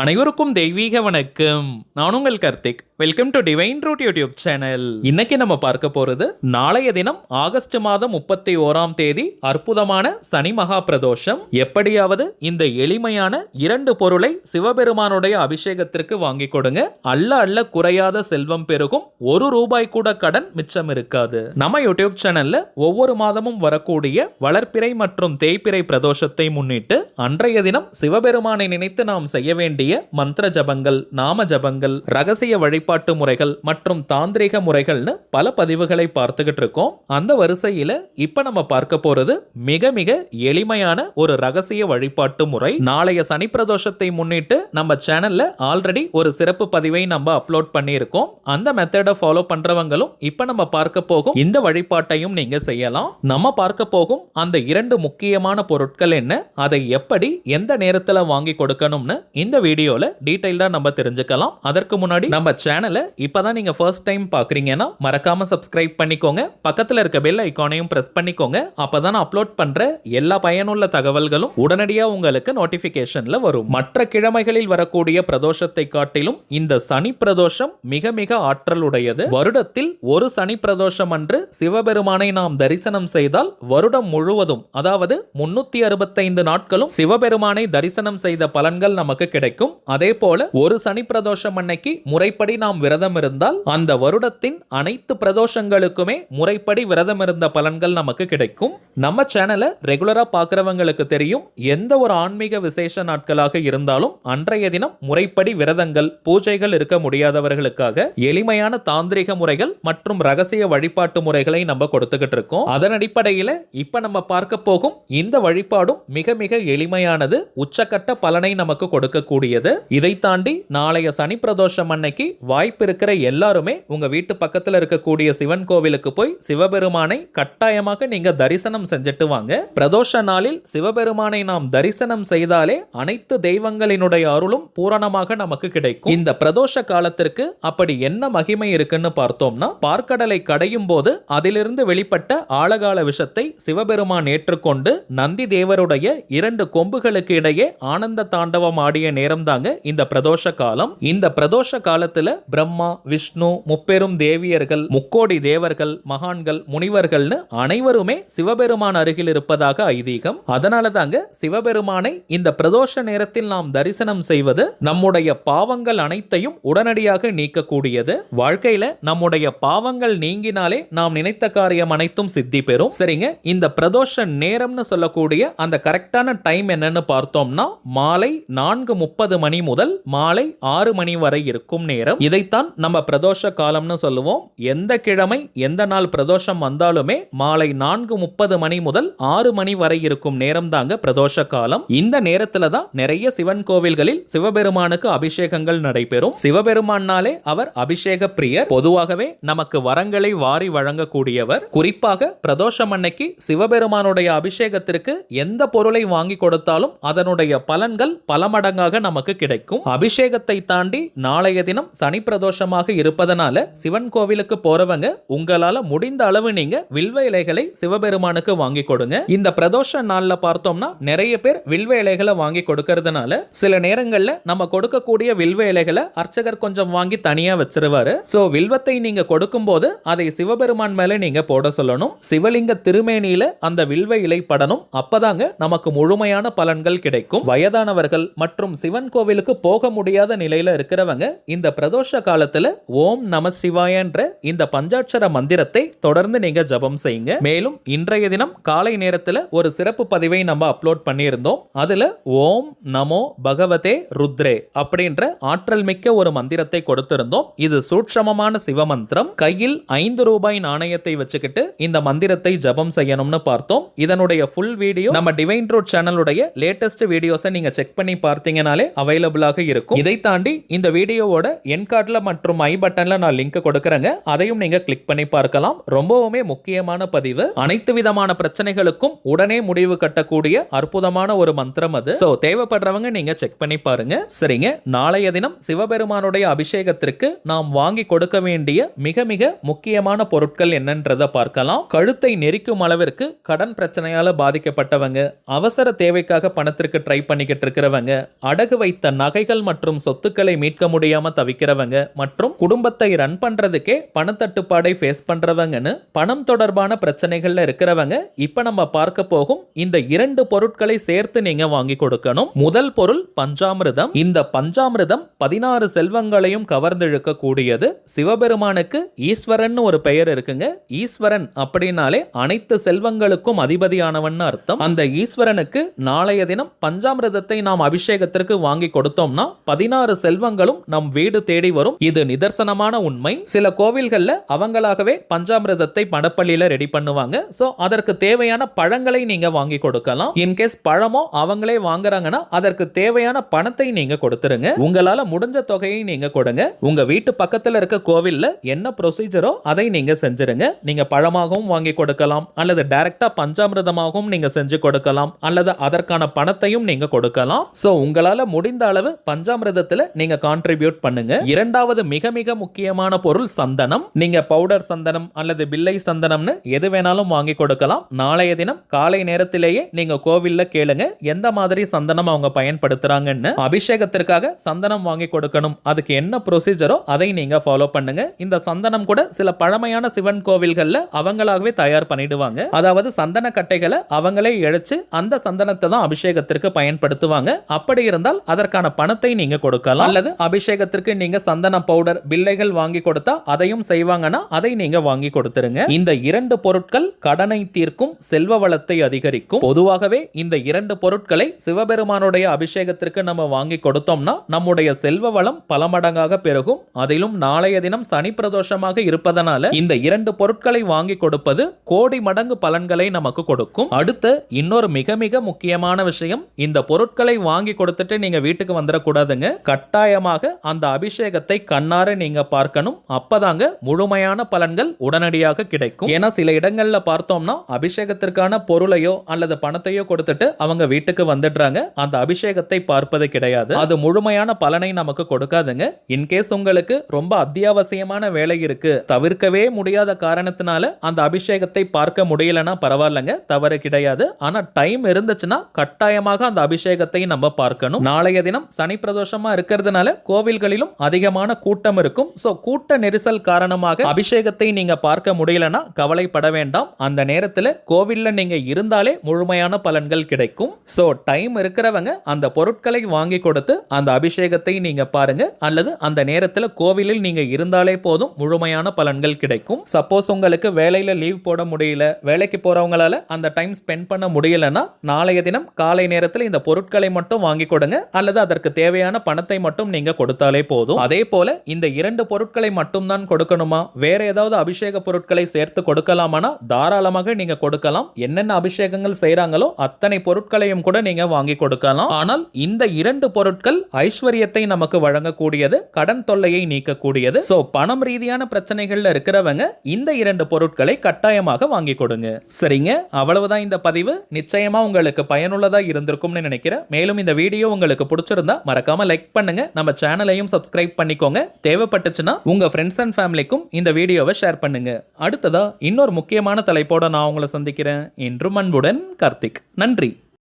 அனைவருக்கும் தெய்வீக வணக்கம். நான் உங்கள் Karthik. Welcome to divine root YouTube channel. இன்னைக்கு நம்ம பார்க்க போறது நாளைய தினம் ஆகஸ்ட் மாதம் 31ஆம் தேதி அற்புதமான சனி மகா பிரதோஷம். எப்படியாவது இந்த எளிமையான 2 பொருளை சிவபெருமானுடைய அபிஷேகத்திற்கு வாங்கி கொடுங்க. அள்ள குறையாத செல்வம் பெருகும். 1 ரூபாய் கூட கடன் மிச்சம் இருக்காது. நம்ம யூடியூப் சேனல்ல ஒவ்வொரு மாதமும் வரக்கூடிய வளர்ப்பிறை மற்றும் தேய்பிறை பிரதோஷத்தை முன்னிட்டு அன்றைய தினம் சிவபெருமானை நினைத்து நாம் செய்ய வேண்டிய மந்திர ஜபங்கள், நாம ஜபங்கள், ரகசிய வழிபாட்டு முறைகள் மற்றும் தாந்திரிக முறைகள்னு பல பதிவுகளை பார்த்துக்கிட்டு இருக்கோம். அந்த வரிசையில இப்ப நம்ம பார்க்க போறது மிக மிக எளிமையான ஒரு ரகசிய வழிபாட்டு முறை. நாளைய சனி பிரதோஷத்தை முன்னிட்டு நம்ம சேனல்ல ஆல்ரெடி ஒரு சிறப்பு பதிவை நம்ம அப்லோட் பண்ணியிருக்கோம். அந்த மெத்தடை ஃபாலோ பண்றவங்களும் இப்ப நம்ம பார்க்க போகும் இந்த வழிபாட்டையும் நீங்க செய்யலாம். நம்ம பார்க்க போகும் அந்த 2 முக்கியமான பொருட்கள் என்ன, அதை எப்படி எந்த நேரத்துல வாங்கி கொடுக்கணும்னு இந்த வீடியோல டீடைலா நம்ம தெரிஞ்சுக்கலாம். அதற்கு முன்னாடி நம்ம சேனலை இப்பதான் நீங்க ஃபர்ஸ்ட் டைம் பாக்குறீங்கன்னா மறக்காம சப்ஸ்கிரைப் பண்ணிக்கோங்க. பக்கத்துல இருக்க பெல் ஐகானையும் பிரஸ் பண்ணிக்கோங்க. அப்பதான் அப்லோட் பண்ற எல்லா பயனுள்ள தகவல்களும் உடனடியா உங்களுக்கு நோட்டிபிகேஷன்ல வரும். மற்ற கிழமைகளில் வரக்கூடிய பிரதோஷத்தை காட்டிலும் இந்த சனி பிரதோஷம் மிக மிக ஆற்றல் உடையது. வருடத்தில் ஒரு சனி பிரதோஷம் அன்று சிவபெருமானை நாம் தரிசனம் செய்தால் வருடம் முழுவதும், அதாவது 365 நாட்களும் சிவபெருமானை தரிசனம் செய்த பலன்கள் நமக்கு கிடைக்கும். அதே போல ஒரு சனி பிரதோஷம் அன்னைக்கு முறைப்படி நாம் விரதம் இருந்தால் அந்த வருடத்தின் அனைத்து பிரதோஷங்களுக்குமே முறைப்படி விரதம் இருந்த பலன்கள் நமக்கு கிடைக்கும். நம்ம சேனலை ரெகுலரா பார்க்கிறவங்களுக்கு தெரியும், எந்த ஒரு ஆன்மீக விசேஷ நாட்களாக இருந்தாலும் அன்றைய தினம் முறைப்படி விரதங்கள், பூஜைகள் இருக்க முடியாதவர்களுக்காக எளிமையான தாந்திரிக முறைகள் மற்றும் ரகசிய வழிபாட்டு முறைகளை நம்ம கொடுத்துக்கிட்டு இருக்கோம். அதன் அடிப்படையில் இப்ப நம்ம பார்க்க போகும் இந்த வழிபாடும் மிக மிக எளிமையானது, உச்சக்கட்ட பலனை நமக்கு கொடுக்கக்கூடியது. இதை தாண்டி நாளைய சனி பிரதோஷம் அன்னைக்கு வாய்ப்பு இருக்கிற எல்லாருமே உங்க வீட்டு பக்கத்துல இருக்கக்கூடிய சிவன் கோவிலுக்கு போய் சிவபெருமானை கட்டாயமாக நீங்க தரிசனம் செஞ்சுட்டு வாங்க. பிரதோஷ நாளில் சிவபெருமானை நாம் தரிசனம் செய்தாலே அனைத்து தெய்வங்களினுடைய அருளும் பூரணமாக நமக்கு கிடைக்கும். இந்த பிரதோஷ காலத்திற்கு அப்படி என்ன மகிமை இருக்குன்னு பார்த்தோம்னா, பார்க்கடலை கடையும் போது அதிலிருந்து வெளிப்பட்ட ஆழகால விஷத்தை சிவபெருமான் ஏற்றுக்கொண்டு நந்தி தேவருடைய 2 கொம்புகளுக்கு இடையே ஆனந்த தாண்டவம் ஆடிய நேரம் தாங்க இந்த பிரதோஷ காலம். இந்த பிரதோஷ காலத்துல பிரம்மா, விஷ்ணு, முப்பெரும் தேவியர்கள், முக்கோடி தேவர்கள், மகான்கள், முனிவர்கள்னு அனைவருமே சிவபெருமான் அருகில் இருப்பதாக ஐதீகம். அதனால தாங்க சிவபெருமானை இந்த பிரதோஷ நேரத்தில் நாம் தரிசனம் செய்வது நம்முடைய பாவங்கள் அனைத்தையும் உடனடியாக நீக்கக்கூடியது. வாழ்க்கையில நம்முடைய பாவங்கள் நீங்கினாலே நாம் நினைத்த காரியம் அனைத்தும் சித்தி பெறும். சரிங்க, இந்த பிரதோஷ நேரம்னு சொல்லக்கூடிய அந்த கரெக்டான டைம் என்னன்னு பார்த்தோம்னா மாலை 4:30 மணி முதல் மாலை 6 மணி வரை இருக்கும் நேரம். இதைத்தான் நம்ம பிரதோஷ காலம்னு சொல்லுவோம். எந்த கிழமை எந்த நாள் பிரதோஷம் வந்தாலுமே மாலை 4:30 மணி முதல் 6 மணி வரை இருக்கும் நேரம் தாங்க பிரதோஷ காலம். இந்த நேரத்துல தான் நிறைய சிவன் கோவில்களில் சிவபெருமானுக்கு அபிஷேகங்கள் நடைபெறும். சிவபெருமானாலே அவர் அபிஷேக பிரியர். பொதுவாகவே நமக்கு வரங்களை வாரி வழங்கக்கூடியவர். குறிப்பாக பிரதோஷம் அன்னைக்கு சிவபெருமானுடைய அபிஷேகத்திற்கு எந்த பொருளை வாங்கி கொடுத்தாலும் அதனுடைய பலன்கள் பல மடங்காக நமக்கு கிடைக்கும். அபிஷேகத்தை தாண்டி நாளைய தினம் சனி பிரதோஷமாக இருப்பதனால சிவன் கோவிலுக்கு போறவங்க உங்களால முடிந்த அளவு நீங்க வில்வ இலைகளை சிவபெருமானுக்கு வாங்கி கொடுங்க. இந்த பிரதோஷ நாள்ல பார்த்தோம்னா நிறைய பேர் வில்வ இலைகளை வாங்கி கொடுக்கறதுனால சில நேரங்கள்ல நம்ம கொடுக்கக்கூடிய வில்வ இலைகளை அர்ச்சகர் கொஞ்சம் வாங்கி தனியா வச்சிருவாரு. சோ வில்வத்தை நீங்க கொடுக்கும் போது அதை சிவபெருமான் மேல நீங்க போட சொல்லணும். சிவலிங்க திருமேனியில அந்த வில்வ இலை படணும். அப்பதாங்க நமக்கு முழுமையான பலன்கள் கிடைக்கும். வயதானவர்கள் மற்றும் சிவன் கோவிலுக்கு போக முடியாத நிலையில இருக்கிறவங்க இந்த பிரதோஷ காலத்துல ஓம் நம சிவாயன்ற இந்த பஞ்சாட்சர மந்திரத்தை தொடர்ந்து நீங்க ஜபம் செய்யுங்க. மேலும் இன்றைய தினம் காலை நேரத்துல ஒரு சிறப்பு பதிவை நம்ம அப்லோட் பண்ணியிருந்தோம். அதுல ஓம் நமோ பகவதே ருத்ரே அப்படின்ற ஆற்றல் மிக்க ஒரு மந்திரத்தை கொடுத்திருந்தோம். இது சூட்சமமான சிவ மந்திரம். கையில் 5 ரூபாய் நாணயத்தை வச்சுக்கிட்டு இந்த மந்திரத்தை ஜபம் செய்யணும்னு பார்த்தோம். இதனுடைய ஃபுல் வீடியோ நம்ம டிவைன் ரூட் சேனலுடைய லேட்டஸ்ட் வீடியோஸை நீங்க செக் பண்ணி பார்த்தீங்கனாலே அவைலபிளாக இருக்கும். இதை தாண்டி இந்த வீடியோவோட என் கார்டில் மற்றும் ஐ பட்டனில் நான் லிங்க் கொடுக்குறேங்க, அதையும் நீங்கள் கிளிக் பண்ணி பார்க்கலாம். ரொம்பவுமே முக்கியமான பதிவு. அனைத்து விதமான பிரச்சனைகளுக்கும் உடனே முடிவு கட்டக்கூடிய அற்புதமான ஒரு மந்திரம் அது. ஸோ தேவைப்படுறவங்க நீங்க செக் பண்ணி பாருங்க. சரிங்க, நாளைய தினம் சிவபெருமானுடைய அபிஷேகத்திற்கு நாம் வாங்கி கொடுக்க வேண்டிய மிக மிக முக்கியமான பொருட்கள் என்னன்றதை பார்க்கலாம். கழுத்தை நெரிக்கும் அளவிற்கு கடன் பிரச்சனையால பாதிக்கப்பட்டவங்க, அவசர தேவைக்காக பணத்திற்கு ட்ரை பண்ணிக்கிட்டு இருக்கிறவங்க, அடகு வைத்த நகைகள் மற்றும் சொத்துக்களை மீட்க முடியாம தவிக்கிறவங்க, மற்றும் குடும்பத்தை ரன் பண்றதுக்கே பணத்தட்டுப்பாடை ஃபேஸ் பண்றவங்கன்னு பணம் தொடர்பான பிரச்சனைகள்ல இருக்கிறவங்க இப்ப நம்ம பார்க்க போகும் இந்த 2 பொருட்களை சேர்த்து நீங்க வாங்கி கொடுக்கணும். முதல் பொருள் பஞ்சாமிர்தம். இந்த பஞ்சாமிர்தம் 16 செல்வங்களையும் கவர்ந்திழுக்க கூடியது. சிவபெருமானுக்கு ஈஸ்வரன் ஒரு பெயர் இருக்குங்க. ஈஸ்வரன் அப்படின்னாலே அனைத்து செல்வங்களுக்கும் அதிபதியானவன் அர்த்தம். அந்த ஈஸ்வரனுக்கு நாளைய தினம் பஞ்சாமிர்தத்தை நாம் அபிஷேகத்திற்கு வாங்கி கொடுத்தோம்னா 16 செல்வங்களும் நம் வீடு தேடி வரும். இது நிதர்சனமான உண்மை. சில கோவில்கள்ல அவங்களாகவே பஞ்சாமிர்தத்தை படப்பள்ளியில ரெடி பண்ணுவாங்க. சோ அதற்கு தேவையான பழங்களை நீங்க வாங்கி கொடுக்கலாம். இன்கேஸ் பழமோ அவங்களே வாங்குறாங்கன்னா அதற்கு தேவையான பணத்தை நீங்க கொடுத்துருங்க. உங்களால முடிஞ்ச தொகையை நீங்க கொடுங்க. உங்க வீட்டு பக்கத்துல இருக்க கோவில்ல என்ன ப்ரொசீஜரோ அதை நீங்க செஞ்சிருங்க. நீங்க பழமாகவும் வாங்கி கொடுக்கலாம், அல்லது டைரக்டா பஞ்சாமிர்தமாகவும் நீங்க செஞ்சு கொடுக்கலாம், அல்லது அதற்கான பணத்தையும் நீங்க கொடுக்கலாம். சோ உங்களால முடிந்த அளவு பஞ்சாமிர்தத்துல நீங்க கான்ட்ரிபியூட் பண்ணுங்க. இரண்டாவது மிக மிக முக்கியமான பொருள் சந்தனம். நீங்க பவுடர் சந்தனம் அல்லது பில்லை சந்தனம்னு எது வேணாலும் வாங்கி கொடுக்கலாம். நாளைய தினம் காலை நேரத்திலேயே நீங்க கோவில்ல கேளுங்க எந்த மாதிரி சந்தனம் அவங்க பயன்படுத்துறாங்கன்னு. அபிஷேகத்திற்காக சந்தனம் வாங்கி கொடுக்கணும், அதுக்கு என்ன ப்ரொசீஜரோ அதை நீங்க ஃபாலோ பண்ணுங்க. இந்த சந்தனம் கூட சில பழமையான சிவன் கோவில்கள்ல அவங்களாகவே தயார் பண்ணிடுவாங்க. அதாவது சந்தன கட்டைகளை அவங்களே இழைச்சு அந்த சந்தனத்தை தான் அபிஷேகத்திற்கு பயன்படுத்துவாங்க. அப்படி இருந்தால் அதற்கான பணத்தை நீங்க கொடுக்கலாம். அல்லது அபிஷேகத்திற்கு நீங்க சந்தன பவுடர் பில்லைகள் வாங்கி கொடுத்தா அதையும் செய்வாங்கன்னா அதை நீங்க வாங்கி கொடுத்துருங்க. இந்த 2 பொருட்கள் கடனை தீர்க்கும், செல்வ வளத்தை அதிகரிக்கும். பொதுவாகவே இந்த 2 பொருட்களை சிவபெருமானுடைய அபிஷேகத்திற்கு நம்ம வாங்கி கொடுத்தோம்னா நம்முடைய செல்வ வளம் பல மடங்காக பெருகும். அதிலும் நாளைய தினம் சனி பிரதோஷமாக இருப்பதனால இந்த 2 பொருட்களை வாங்கி கொடுப்பது கோடி மடங்கு பலன்களை நமக்கு கொடுக்கும். அடுத்து இன்னொரு மிக மிக முக்கியமான விஷயம், இந்த பொருட்களை வாங்கி கொடுத்துட்டு நீங்க வீட்டுக்கு வந்துடக்கூடாதுங்க. கட்டாயமாக அந்த அபிஷேகத்தை கண்ணார நீங்க பார்க்கணும். அப்பதாங்க முழுமையான பலன்கள் உடனடியாக கிடைக்கும். ஏன்னா சில இடங்கள்ல பார்த்தோம்னா அபிஷேகத்திற்கான பொருளையோ அல்லது பணத்தையோ கொடுத்துட்டு அவங்க வீட்டுக்கு வந்துடுறாங்க. அந்த அபிஷேகத்தை பார்ப்பது கிடையாது. அது முழுமையான பலனை நமக்கு கொடுக்காதுங்க. இன்கேஸ் உங்களுக்கு ரொம்ப அத்தியாவசியமான வேலை இருக்கு, தவிர்க்கவே முடியாத காரணத்தினால அந்த அபிஷேகத்தை பார்க்க முடியலன்னா பரவாயில்லைங்க, தவறு கிடையாது. ஆனா டைம் இருந்துச்சுன்னா கட்டாயமாக அந்த அபிஷேகத்தை நம்ம பார்க்கணும். நாளைய தினம் சனி பிரதோஷமா இருக்கிறதுனால கோவில்களிலும் அதிகமான கூட்டம் இருக்கும். சோ கூட்ட நெரிசல் காரணமாக அபிஷேகத்தை நீங்க பார்க்க முடியலன்னா கவலைப்பட வேண்டாம். அந்த நேரத்தில் கோவில்ல நீங்க இருந்தாலே முழுமையான பலன்கள் கிடைக்கும். சோ டைம் இருக்கிறவங்க அந்த பொருட்களை வாங்கி கொடுத்து அந்த அபிஷேகத்தை நீங்க பாருங்க. அல்லது அந்த நேரத்தில் கோவிலில் நீங்க இருந்தாலே போதும், முழுமையான பலன்கள் கிடைக்கும். சப்போஸ் உங்களுக்கு வேலையில லீவ் போட முடியல, வேலைக்கு போறவங்களால அந்த டைம் ஸ்பெண்ட் பண்ண முடியலன்னா நாளைய தினம் காலை நேரத்தில் இந்த பொருட்களை மட்டும் வாங்கி கொடுங்க, அல்லது அதற்கு தேவையான பணத்தை மட்டும் நீங்க கொடுத்தாலே போதும். அதே போல இந்த 2 பொருட்களை மட்டும் தான் கொடுக்கணுமா, வேற ஏதாவது அபிஷேக பொருட்களை சேர்த்து கொடுக்கலாமானா தாராளமாக நீங்க கொடுக்கலாம். என்னென்ன அபிஷேகங்கள் செய்றாங்களோ அத்தனை பொருட்களையும் கூட நீங்க வாங்கி கொடுக்கலாம். ஆனால் இந்த 2 பொருட்கள் ஐஸ்வர்யத்தை நமக்கு வழங்கக்கூடியது, கடன் தொல்லையை நீக்கக்கூடியது. சோ பணம் ரீதியான பிரச்சனைகள்ல இருக்கிறவங்க இந்த 2 பொருட்களை கட்டாயமாக வாங்கி கொடுங்க. சரிங்க, அவ்வளவுதான் இந்த பதிவு. நிச்சயமா உங்களுக்கு பயனுள்ளதா இருந்திருக்கும்னு நினைக்கிறேன். மேலும் இந்த வீடியோ உங்களுக்கு பிடிச்சிருந்தா மறக்காம லைக் பண்ணுங்க, நம்ம சேனலையும் சப்ஸ்கிரைப் பண்ணிக்கோங்க. தேவைப்பட்டுச்சுன்னா உங்க ஃப்ரெண்ட்ஸ் அண்ட் ஃபேமிலிக்கும் இந்த வீடியோவை ஷேர் பண்ணுங்க. அடுத்ததா இன்னொரு முக்கியமான தலைப்போட நான் உங்களை சந்திக்கிறேன். இன்றும் அன்புடன் கார்த்திக். நன்றி.